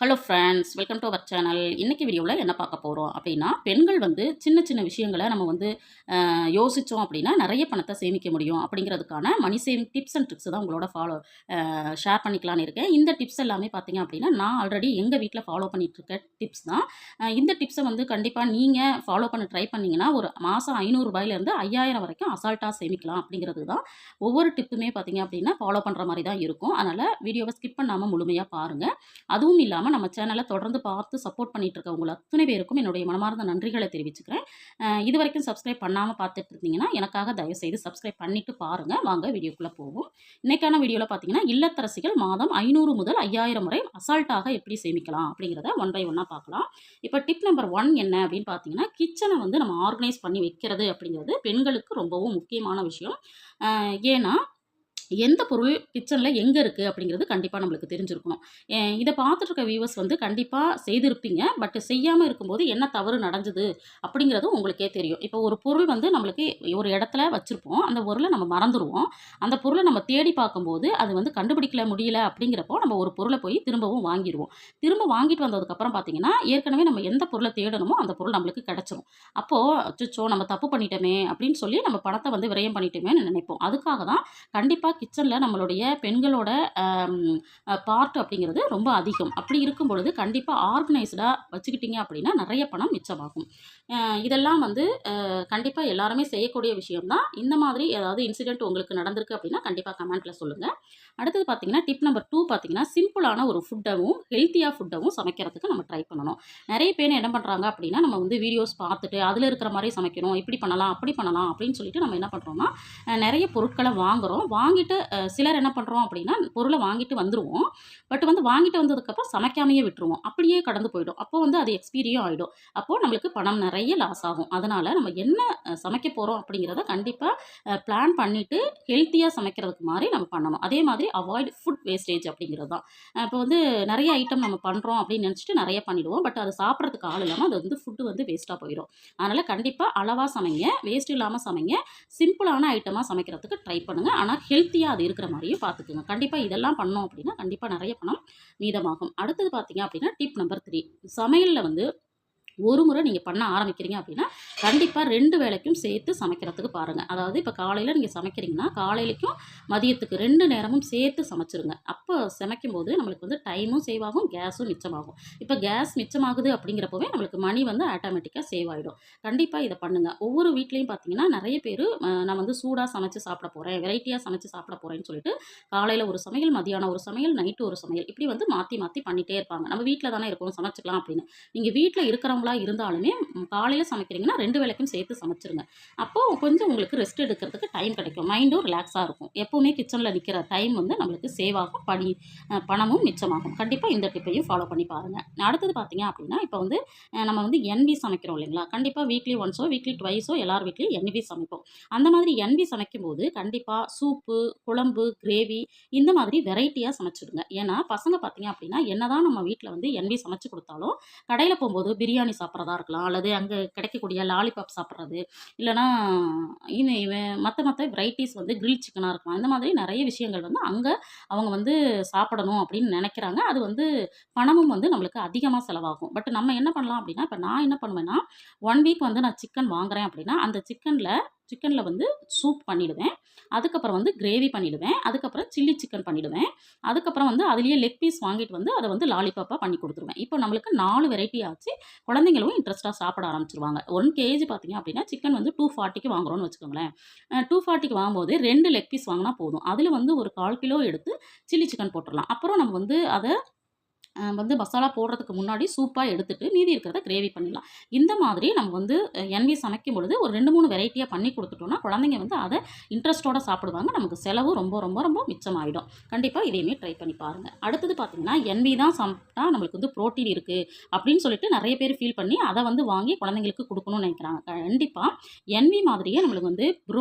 Hello friends, welcome to our channel. இன்னைக்கு வீடியோவில் என்ன பார்க்க போகிறோம் அப்படின்னா, பெண்கள் வந்து சின்ன சின்ன விஷயங்களை நம்ம வந்து யோசித்தோம் அப்படின்னா நிறைய பணத்தை சேமிக்க முடியும் அப்படிங்கிறதுக்கான money saving tips and tricks தான் உங்களோட ஷேர் பண்ணிக்கலான்னு இருக்கேன். இந்த டிப்ஸ் எல்லாமே பார்த்தீங்க அப்படின்னா நான் ஆல்ரெடி எங்கள் வீட்டில் ஃபாலோ பண்ணிட்டு இருக்க டிப்ஸ் தான். இந்த டிப்ஸை வந்து கண்டிப்பாக நீங்கள் ஃபாலோ பண்ண ட்ரை பண்ணிங்கன்னா ஒரு மாதம் ரூ. 500 5000 வரைக்கும் அசால்ட்டாக சேமிக்கலாம் அப்படிங்கிறது தான். ஒவ்வொரு டிப்புமே பார்த்தீங்க அப்படின்னா ஃபாலோ பண்ணுற மாதிரி தான் இருக்கும். அதனால் வீடியோவை ஸ்கிப் பண்ணாமல் முழுமையாக பாருங்கள். அதுவும் இல்லாமல் நம்ம சேனலை தொடர்ந்து பார்த்து சப்போர்ட் பண்ணிட்டு இருக்க உங்கள் அத்தனை பேருக்கும் என்னுடைய மனமார்ந்த நன்றிகளை தெரிவிச்சுக்கிறேன். இது வரைக்கும் சப்ஸ்கிரைப் பண்ணாமல் பார்த்துட்டு இருந்தீங்கன்னா எனக்காக தயவுசெய்து சப்ஸ்கிரைப் பண்ணிட்டு பாருங்கள். வாங்க வீடியோக்குள்ளே போவோம். இன்னைக்கான வீடியோவில் பார்த்தீங்கன்னா இல்லத்தரசிகள் மாதம் 500 முதல் 5000 வரை அசால்ட்டாக எப்படி சேமிக்கலாம் அப்படிங்கிறத ஒன் பை ஒன்னாக பார்க்கலாம். இப்போ டிப் நம்பர் 1 என்ன அப்படின்னு பார்த்தீங்கன்னா, கிச்சனை வந்து நம்ம ஆர்கனைஸ் பண்ணி வைக்கிறது அப்படிங்கிறது பெண்களுக்கு ரொம்பவும் முக்கியமான விஷயம். ஏன்னா எந்த பொருள் கிச்சனில் எங்கே இருக்குது அப்படிங்கிறது கண்டிப்பாக நம்மளுக்கு தெரிஞ்சிருக்கணும். இதை பார்த்துட்டு இருக்க வியூவர்ஸ் வந்து கண்டிப்பாக செய்திருப்பீங்க. பட் செய்யாமல் இருக்கும்போது என்ன தவறு நடந்தது அப்படிங்கிறதும் உங்களுக்கே தெரியும். இப்போ ஒரு பொருள் வந்து நம்மளுக்கு ஒரு இடத்துல வச்சுருப்போம். அந்த பொருளை நம்ம மறந்துடுவோம். அந்த பொருளை நம்ம தேடி பார்க்கும்போது அது வந்து கண்டுபிடிக்கல முடியல அப்படிங்கிறப்போ நம்ம ஒரு பொருளை போய் திரும்பவும் வாங்கிடுவோம். திரும்ப வாங்கிட்டு வந்ததுக்கப்புறம் பார்த்தீங்கன்னா ஏற்கனவே நம்ம எந்த பொருளை தேடணுமோ அந்த பொருள் நம்மளுக்கு கிடச்சிரும். அப்போது அச்சோ நம்ம தப்பு பண்ணிட்டோமே அப்படின்னு சொல்லி நம்ம பணத்தை வந்து விரயம் பண்ணிட்டோமேன்னு நினைப்போம். அதுக்காக தான் கண்டிப்பாக கிச்சனில் நம்மளுடைய பெண்களோட பார்ட் அப்படிங்கிறது ரொம்ப அதிகம். அப்படி இருக்கும் பொழுது கண்டிப்பாக ஆர்கனைஸ்டாக வச்சுக்கிட்டீங்க அப்படின்னா நிறைய பணம் மிச்சமாகும். இதெல்லாம் வந்து கண்டிப்பாக எல்லாருமே செய்யக்கூடிய விஷயம்தான். இந்த மாதிரி ஏதாவது இன்சிடென்ட் உங்களுக்கு நடந்திருக்கு அப்படின்னா கண்டிப்பாக கமெண்ட்டில் சொல்லுங்கள். அடுத்தது பார்த்தீங்கன்னா டிப் நம்பர் 2 பார்த்தீங்கன்னா சிம்பிளான ஒரு ஃபுட்டவும் ஹெல்த்தியாக ஃபுட்டவும் சமைக்கிறதுக்கு நம்ம ட்ரை பண்ணணும். நிறைய பேர் என்ன பண்ணுறாங்க அப்படின்னா நம்ம வந்து வீடியோஸ் பார்த்துட்டு அதில் இருக்கிற மாதிரி சமைக்கணும், இப்படி பண்ணலாம் அப்படி பண்ணலாம் அப்படின்னு சொல்லிட்டு நம்ம என்ன பண்ணுறோம்னா நிறைய பொருட்களை வாங்குகிறோம். வாங்கிட்டு சிலர் என்ன பண்ணுறோம் அப்படின்னா பொருளை வாங்கிட்டு வந்துடுவோம். பட் வந்து வாங்கிட்டு வந்ததுக்கப்புறம் சமைக்காமையே விட்டுருவோம். அப்படியே கடந்து போயிடும். அப்போ வந்து அது எக்ஸ்பீரியும் ஆகிடும். அப்போது நம்மளுக்கு பணம் நிறைய லாஸ் ஆகும். அதனால் நம்ம என்ன சமைக்க போகிறோம் அப்படிங்கிறத கண்டிப்பாக பிளான் பண்ணிவிட்டு ஹெல்த்தியாக சமைக்கிறதுக்கு மாதிரி நம்ம பண்ணணும். அதே மாதிரி அவாய்ட் ஃபுட் வேஸ்டேஜ் அப்படிங்கிறது தான். இப்போ வந்து நிறைய ஐட்டம் நம்ம பண்ணுறோம் அப்படின்னு நினச்சிட்டு நிறைய பண்ணிவிடுவோம். பட் அது சாப்பிட்றதுக்கு ஆள் இல்லாமல் அது வந்து ஃபுட்டு வந்து வேஸ்ட்டாக போயிடும். அதனால் கண்டிப்பாக அளவாக சமைங்க, வேஸ்ட் இல்லாமல் சமைங்க, சிம்பிளான ஐட்டமாக சமைக்கிறதுக்கு ட்ரை பண்ணுங்கள். ஆனால் ஹெல்த்தியாக அது இருக்கிற மாதிரியும் பார்த்துக்குங்க. கண்டிப்பாக இதெல்லாம் பண்ணோம் அப்படின்னா கண்டிப்பாக நிறைய பணம் மீதமாகும். அடுத்தது பார்த்தீங்க அப்படின்னா டிப் நம்பர் 3, சமையலில் வந்து ஒரு முறை நீங்கள் பண்ண ஆரம்பிக்கிறீங்க அப்படின்னா கண்டிப்பாக 2 வேளைக்கும் சேர்த்து சமைக்கிறதுக்கு பாருங்கள். அதாவது இப்போ காலையில் நீங்கள் சமைக்கிறீங்கன்னா காலையிலைக்கும் மதியத்துக்கு 2 நேரமும் சேர்த்து சமைச்சிருங்க. அப்போ சமைக்கும்போது நம்மளுக்கு வந்து டைமும் சேவ் ஆகும், கேஸும் மிச்சமாகும். இப்போ கேஸ் மிச்சமாகுது அப்படிங்கிறப்பவே நம்மளுக்கு மணி வந்து ஆட்டோமேட்டிக்காக சேவ் ஆகிடும். கண்டிப்பாக இதை பண்ணுங்கள். ஒவ்வொரு வீட்லேயும் பார்த்தீங்கன்னா நிறைய பேர் நான் வந்து சூடாக சமைச்சு சாப்பிட போகிறேன், வெரைட்டியாக சமைச்சு சாப்பிட போகிறேன்னு சொல்லிட்டு காலையில் ஒரு சமையல், மதியானம் ஒரு சமையல், நைட்டு ஒரு சமையல், இப்படி வந்து மாற்றி மாற்றி பண்ணிகிட்டே இருப்பாங்க. நம்ம வீட்டில் தானே இருக்கணும், சமைச்சிக்கலாம் அப்படின்னு. நீங்கள் வீட்டில் இருக்கிறவங்களா இருந்தாலுமே காலையில் சமைக்கிறீங்கன்னா 2 வேளைக்கும் சேர்த்து சமைச்சிருங்க. அப்போது கொஞ்சம் உங்களுக்கு ரெஸ்ட் எடுக்கிறதுக்கு டைம் கிடைக்கும், மைண்டும் ரிலாக்ஸாக இருக்கும். எப்போவுமே கிச்சனில் நிற்கிற டைம் வந்து நம்மளுக்கு சேவ் ஆகும், பணமும் மிச்சமாகும். கண்டிப்பாக இந்த டிப்பையும் ஃபாலோ பண்ணி பாருங்கள். அடுத்தது பார்த்தீங்க அப்படின்னா இப்போ வந்து நம்ம வந்து என்வி சமைக்கிறோம் இல்லைங்களா? கண்டிப்பாக வீக்லி ஒன்ஸோ வீக்லி ட்வைஸோ எல்லார் வீட்லேயும் என்வி சமைப்போம். அந்த மாதிரி என்வி சமைக்கும்போது கண்டிப்பாக சூப்பு, குழம்பு, கிரேவி இந்த மாதிரி வெரைட்டியாக சமைச்சிடுங்க. ஏன்னா பசங்க பார்த்தீங்க அப்படின்னா என்னதான் நம்ம வீட்டில் வந்து என்வி சமைச்சு கொடுத்தாலும் கடையில் போகும்போது பிரியாணி சாப்பிட்றதா இருக்கலாம், அல்லது அங்கே கிடைக்கக்கூடிய லாலிபாப் சாப்பிட்றது, இல்லைனா மற்ற வெரைட்டிஸ் வந்து கிரில் சிக்கனாக இருக்கலாம். இந்த மாதிரி நிறைய விஷயங்கள் வந்து அங்கே அவங்க வந்து சாப்பிடணும் அப்படின்னு நினைக்கிறாங்க. அது வந்து பணமும் வந்து நம்மளுக்கு அதிகமாக செலவாகும். பட் நம்ம என்ன பண்ணலாம் அப்படின்னா, இப்போ நான் என்ன பண்ணுவேன்னா 1 வீக் வந்து நான் சிக்கன் வாங்குறேன் அப்படின்னா அந்த சிக்கனில் வந்து சூப் பண்ணிவிடுவேன். அதுக்கப்புறம் வந்து கிரேவி பண்ணிவிடுவேன். அதுக்கப்புறம் சில்லி சிக்கன் பண்ணிவிடுவேன். அதுக்கப்புறம் வந்து அதுலேயே லெக் பீஸ் வாங்கிட்டு வந்து அதை வந்து லாலிபாப்பாக பண்ணி கொடுத்துருவேன். இப்போ நம்மளுக்கு 4 வெரைட்டி ஆச்சு. குழந்தைங்களும் இன்ட்ரெஸ்ட்டாக சாப்பிட ஆரம்பிச்சிருவாங்க. 1 கேஜி பார்த்தீங்க அப்படின்னா சிக்கன் வந்து 240க்கு வாங்குறோம்னு வச்சுக்கோங்களேன். 240க்கு வாங்கும்போது 2 லெக் பீஸ் வாங்கினா போதும். அதில் வந்து ஒரு 1/4 கிலோ எடுத்து சில்லி சிக்கன் போட்டுடலாம். அப்புறம் நம்ம வந்து அதை வந்து மசாலா போடுறதுக்கு முன்னாடி சூப்பாக எடுத்துட்டு மீதி இருக்கிறத கிரேவி பண்ணிடலாம். இந்த மாதிரி நம்ம வந்து என்வி சமைக்கும் பொழுது ஒரு 2, 3 வெரைட்டியாக பண்ணி கொடுத்துட்டோம்னா குழந்தைங்க வந்து அதை இன்ட்ரெஸ்ட்டோட சாப்பிடுவாங்க. நமக்கு செலவு ரொம்ப ரொம்ப ரொம்ப மிச்சமாயிடும். கண்டிப்பாக இதையுமே ட்ரை பண்ணி பாருங்கள். அடுத்தது பார்த்தீங்கன்னா என்வி தான் சாப்பிட்டா நம்மளுக்கு வந்து ப்ரோட்டீன் இருக்குது அப்படின்னு சொல்லிட்டு நிறைய பேர் ஃபீல் பண்ணி அதை வந்து வாங்கி குழந்தைங்களுக்கு கொடுக்கணும்னு நினைக்கிறாங்க. கண்டிப்பாக என்வி மாதிரியே நம்மளுக்கு வந்து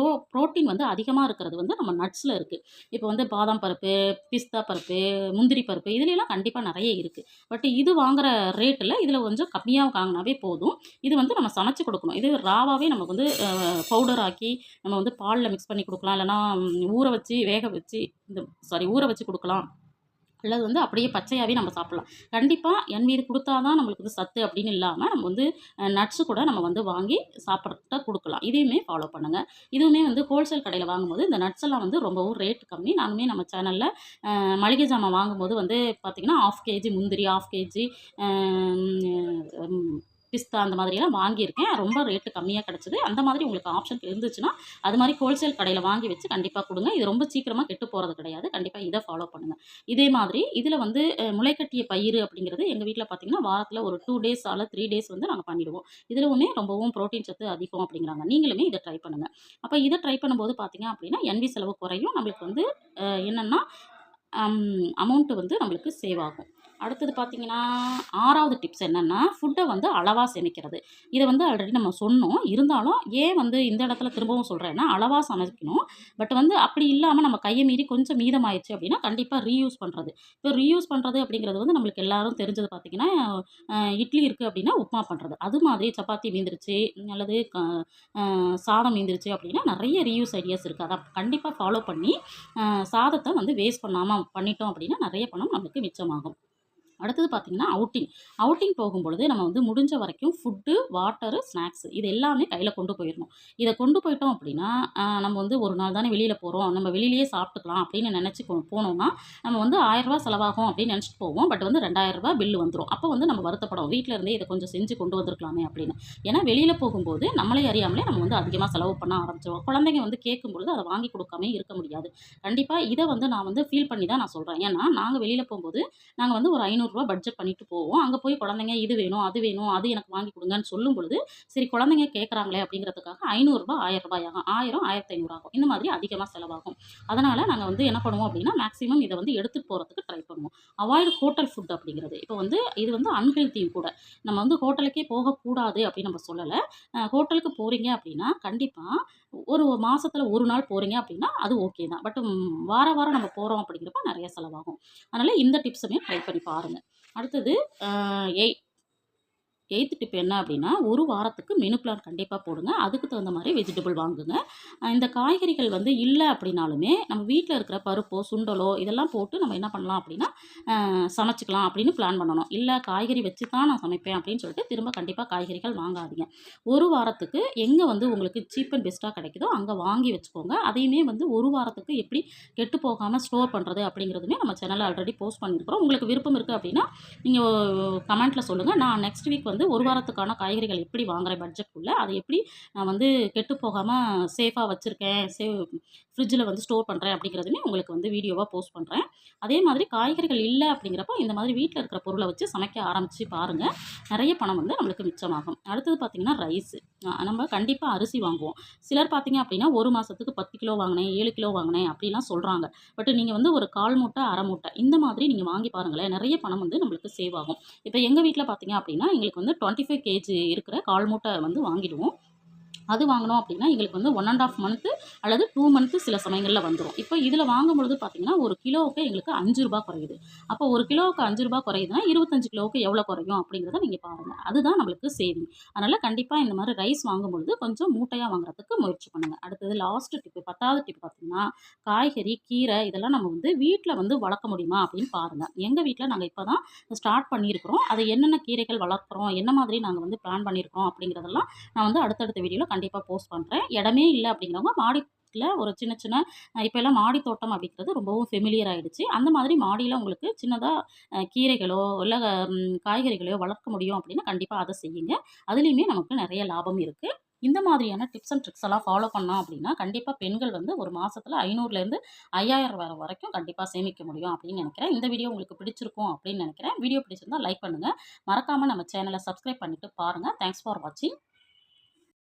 ப்ரோட்டீன் வந்து அதிகமாக இருக்கிறது வந்து நம்ம நட்ஸில் இருக்குது. இப்போ வந்து பாதாம் பருப்பு, பிஸ்தா பருப்பு, முந்திரி பருப்பு இதுலலாம் கண்டிப்பாக நிறைய இருக்குது. பட் இது வாங்குற ரேட்டில் இதில் கொஞ்சம் கம்மியாக வாங்கினாவே போதும். இது வந்து நம்ம சமைச்சு கொடுக்கணும். இது ராவாகவே நமக்கு வந்து பவுடர் ஆக்கி நம்ம வந்து பாலில் மிக்ஸ் பண்ணி கொடுக்கலாம், இல்லைனா ஊற வச்சு வேக வச்சு ஊற வச்சு கொடுக்கலாம். அல்லது வந்து அப்படியே பச்சையாவே நம்ம சாப்பிடலாம். கண்டிப்பா என்வீது குடுத்தா தான் நம்மளுக்கு வந்து சத்து அப்படின்னு இல்லாம, நம்ம வந்து நட்ஸ் கூட நம்ம வந்து வாங்கி சாப்பிட்றதுக்கு குடுக்கலாம். இதையுமே ஃபாலோ பண்ணுங்க. இதுவுமே வந்து ஹோல்சேல் கடையில வாங்கும்போது, இந்த நட்ஸ் எல்லாம் வந்து ரொம்பவும் ரேட் கம்மி. நானுமே நம்ம சேனல்ல மளிகை ஜாமான் வாங்கும்போது வந்து பார்த்தீங்கன்னா, 1/2 கேஜி முந்திரி, 1/2 கேஜி அ ம் பிஸ்தா அந்த மாதிரியெல்லாம் வாங்கியிருக்கேன். ரொம்ப ரேட்டு கம்மியா கிடைச்சது. அந்த மாதிரி உங்களுக்கு ஆப்ஷன் இருந்துச்சுன்னா, அது மாரி ஹோல்சேல் கடையில வாங்கி வச்சு கண்டிப்பா குடுங்க. இது ரொம்ப சீக்கிரமா கெட்டு போறது கிடையாது. கண்டிப்பா இத ஃபாலோ பண்ணுங்க. இதே மாதிரி இதில வந்து முளைக்கட்டிய பயிறு அப்படிங்கிறது எங்க வீட்ல பார்த்தீங்கன்னா, வாரத்தில ஒரு 2 டேஸ் ஆல 3 டேஸ் வந்து நாங்க பண்ணிடுவோம். இதுலவுமே ரொம்பவும் புரோட்டீன் சத்து அதிகம் அப்படிங்கிறாங்க. நீங்களுமே இத ட்ரை பண்ணுங்க. அப்ப இத ட்ரை பண்ணும்போது பார்த்தீங்க அப்படின்னா, என்வி செலவு குறையும். நம்மளுக்கு வந்து என்னன்னா, அமௌண்ட் வந்து நம்மளுக்கு சேவ் ஆகும். அடுத்தது பார்த்தீங்கன்னா, 6வது டிப்ஸ் என்னன்னா, ஃபுட்ட வந்து அளவா சேமிக்கிறது. இத வந்து ஆல்ரெடி நம்ம சொன்னோம். இருந்தாலும் ஏன் வந்து இந்த இடத்துல திரும்பவும் சொல்றேன்னா, அளவா சமைக்கணும். பட் வந்து அப்படி இல்லாம நம்ம கைய மீறி கொஞ்சம் மீதமாயிருச்சு அப்படின்னா, கண்டிப்பா ரீயூஸ் பண்றது. இப்போ ரீயூஸ் பண்றது அப்படிங்கிறது வந்து நம்மளுக்கு எல்லாரும் தெரிஞ்சது பார்த்தீங்கன்னா, இட்லி இருக்கு அப்படின்னா, உப்புமா பண்றது. அது மாதிரி சப்பாத்தி மீந்துருச்சு அல்லது சாதம் மீந்துருச்சு அப்படின்னா, நெறைய ரீயூஸ் ஐடியாஸ் இருக்கு. அத கண்டிப்பா ஃபாலோ பண்ணி, சாதத்த வந்து வேஸ்ட் பண்ணாம பண்ணிட்டோம் அப்படின்னா, நெறைய பணம் நமக்கு மிச்சமாகும். அடுத்தது பார்த்தீங்கன்னா, அவுட்டிங். அவுட்டிங் போகும்பொழுது நம்ம வந்து முடிஞ்ச வரைக்கும் ஃபுட்டு, வாட்டரு, ஸ்நாக்ஸ் இது எல்லாமே கையில கொண்டு போயிரணும். இத கொண்டு போயிட்டோம் அப்படின்னா, நம்ம வந்து ஒரு நாள் தானே வெளியில போறோம். நம்ம வெளியிலேயே சாப்பிட்டுக்கலாம் அப்படின்னு நெனச்சு போனோம்னா, நம்ம வந்து ரூ. 1000 செலவாகும் அப்படின்னு நெனச்சுட்டு போவோம். பட் வந்து ரூ. 2000 பில் வந்துரும். அப்போ வந்து நம்ம வருத்தப்படுவோம். வீட்ல இருந்தே இத கொஞ்சம் செஞ்சு கொண்டு வந்திருக்கலாமே அப்படின்னு. ஏன்னா வெளியில போகும்போது நம்மளே அறியாமலே நம்ம வந்து அதிகமா செலவு பண்ண ஆரம்பிச்சுருவோம். குழந்தைங்க வந்து கேட்கும்பொழுது அத வாங்கி கொடுக்காமயே இருக்க முடியாது. கண்டிப்பா இத வந்து நான் வந்து ஃபீல் பண்ணி தான் நான் சொல்றேன். ஏன்னா நாங்க வெளியில போம்போது நாங்க வந்து ஒரு ரூ. 500 பட்ஜெட் பண்ணிட்டு போவோம். அங்க போய் குழந்தைங்க இது வேணும், அது வேணும், அது எனக்கு வாங்கி குடுங்கன்னு சொல்லும் பொழுது, சரி குழந்தைங்க கேட்கறாங்களே அப்படிங்கிறதுக்காக ரூ. 500 ரூ. 1000 ஆகும். 1000 1500 ஆகும். இந்த மாதிரி அதிகமா செலவாகும். அதனால நாங்க வந்து என்ன பண்ணுவோம் அப்படின்னா, மேக்ஸிமம் இத வந்து எடுத்துட்டு போறதுக்கு ட்ரை பண்ணுவோம். அவாய்ட் ஹோட்டல் ஃபுட் அப்படிங்கிறது. இப்போ வந்து இது வந்து அன்ஹெல்த்தியும் கூட. நம்ம வந்து ஹோட்டலுக்கே போகக்கூடாது அப்படின்னு நம்ம சொல்லல. ஹோட்டலுக்கு போறீங்க அப்படின்னா, கண்டிப்பா ஒரு மாசத்துல 1 நாள் போறீங்க அப்படின்னா, அது ஓகே தான். பட் வாரம் வாரம் நம்ம போறோம் அப்படிங்கிறப்ப நெறைய செலவாகும். அதனால இந்த டிப்ஸுமே ட்ரை பண்ணி பாருங்க. அடுத்தது அ எய் 8த் டிப் என்ன அப்படின்னா, ஒரு வாரத்துக்கு மெனு பிளான் கண்டிப்பா போடுங்க. அதுக்கு தகுந்த மாரி வெஜிடபிள் வாங்குங்க. இந்த காய்கறிகள் வந்து இல்ல அப்படின்னாலுமே, நம்ம வீட்ல இருக்கிற பருப்போ, சுண்டலோ இதெல்லாம் போட்டு நம்ம என்ன பண்ணலாம் அப்படின்னா, சமைச்சுக்கலாம் அப்படின்னு பிளான் பண்ணணும். இல்ல காய்கறி வச்சு தான் நான் சமைப்பேன் அப்படின்னு சொல்லிட்டு திரும்ப கண்டிப்பா காய்கறிகள் வாங்காதீங்க. ஒரு வாரத்துக்கு எங்க வந்து உங்களுக்கு சீப் அண்ட் பெஸ்ட்டா கிடைக்குதோ அங்க வாங்கி வச்சுக்கோங்க. அதையுமே வந்து ஒரு வாரத்துக்கு எப்படி கெட்டு போகாம ஸ்டோர் பண்றது அப்படிங்கிறதுமே நம்ம சேனல்ல ஆல்ரெடி போஸ்ட் பண்ணியிருக்கிறோம். உங்களுக்கு விருப்பம் இருக்கு அப்படின்னா, நீங்க கமெண்ட்ல சொல்லுங்க. நான் நெக்ஸ்ட் வீக் வந்து ஒரு வாரத்துக்கான காய்கறிகள் எப்படி வாங்குறேன் பட்ஜெட்குள்ள, அதை எப்படி நான் வந்து கெட்டு போகாம சேஃபா வச்சிருக்கேன், ஃப்ரிட்ஜில வந்து ஸ்டோர் பண்றேன் அப்படிங்கிறதுமே உங்களுக்கு வந்து வீடியோவா போஸ்ட் பண்றேன். அதே மாதிரி காய்கறிகள் இல்ல அப்படிங்கிறப்போ, இந்த மாதிரி வீட்ல இருக்கிற பொருள வச்சு சமைக்க ஆரம்பிச்சு பாருங்க. நெறைய பணம் வந்து நம்மளுக்கு மிச்சமாகும். அடுத்தது பார்த்தீங்கன்னா, ரைஸு. நம்ம கண்டிப்பா அரிசி வாங்குவோம். சிலர் பார்த்தீங்க அப்படின்னா, 1 மாசத்துக்கு 10 கிலோ வாங்கினேன், 7 கிலோ வாங்கினேன் அப்படிலாம் சொல்றாங்க. பட் நீங்க வந்து ஒரு 1/4 மூட்டை, 1/2 மூட்டை இந்த மாதிரி நீங்க வாங்கி பாருங்களேன். நெறைய பணம் வந்து நம்மளுக்கு சேவ் ஆகும். இப்ப எங்க வீட்ல பார்த்தீங்க அப்படின்னா, எங்களுக்கு வந்து 25 கேஜி இருக்கிற 1/4 மூட்டை வந்து வாங்கிடுவோம். அது வாங்குனோம் அப்படின்னா, எங்களுக்கு வந்து 1 1/2 மந்த் அல்லது 2 மந்த் சில சமயங்கள்ல வந்துரும். இப்போ இதில வாங்கும்பொழுது பார்த்தீங்கன்னா, 1 கிலோவுக்கு எங்களுக்கு ரூ. 5 குறையுது. அப்போ 1 கிலோவுக்கு ரூ. 5 குறையுதுன்னா, 25 கிலோவுக்கு எவ்வளோ குறையும் அப்படிங்கிறத நீங்க பாருங்க. அதுதான் நம்மளுக்கு சேவிங். அதனால கண்டிப்பா இந்த மாரி ரைஸ் வாங்கும்பொழுது கொஞ்சம் மூட்டையா வாங்குறதுக்கு முயற்சி பண்ணுங்க. அடுத்தது லாஸ்ட் டிப் 10வது டிப் பார்த்தீங்கன்னா, காய்கறி, கீரை இதெல்லாம் நம்ம வந்து வீட்ல வந்து வளர்க்க முடியுமா அப்படின்னு பாருங்க. எங்க வீட்ல நாங்க இப்ப தான் ஸ்டார்ட் பண்ணியிருக்கிறோம். அது என்னென்ன கீரைகள் வளர்க்குறோம், என்ன மாதிரி நாங்க வந்து பிளான் பண்ணியிருக்கிறோம் அப்படிங்கிறதெல்லாம் நான் வந்து அடுத்தடுத்த வீடியோல கண்டிப்பா போஸ்ட் பண்றேன். இடமே இல்ல அப்படிங்கிறவங்க மாடில ஒரு சின்ன சின்ன இப்பல்லாம் மாடி தோட்டம் அப்படிங்கிறது ரொம்பவும் ஃபெமிலியர் ஆயிடுச்சு. அந்த மாதிரி மாடியில உங்களுக்கு சின்னதா கீரைகளோ, இல்ல காய்கறிகளையோ வளர்க்க முடியும் அப்படின்னா கண்டிப்பா அத செய்யுங்க. அதுலயுமே நமக்கு நெறைய லாபம் இருக்கு. இந்த மாதிரியான டிப்ஸ் அண்ட் ட்ரிக்ஸ் எல்லாம் ஃபாலோ பண்ணோம் அப்படின்னா, கண்டிப்பா பெண்கள் வந்து ஒரு மாசத்துல 500லேருந்து 5000 வரைக்கும் கண்டிப்பா சேமிக்க முடியும் அப்படின்னு நெனைக்கிறேன். இந்த வீடியோ உங்களுக்கு பிடிச்சிருக்கும் அப்படின்னு நெனைக்கிறேன். வீடியோ பிடிச்சிருந்தா லைக் பண்ணுங்க. மறக்காம நம்ம சேனல சப்ஸ்கிரைப் பண்ணிட்டு பாருங்க. தேங்க்ஸ் ஃபார் வாட்சிங்.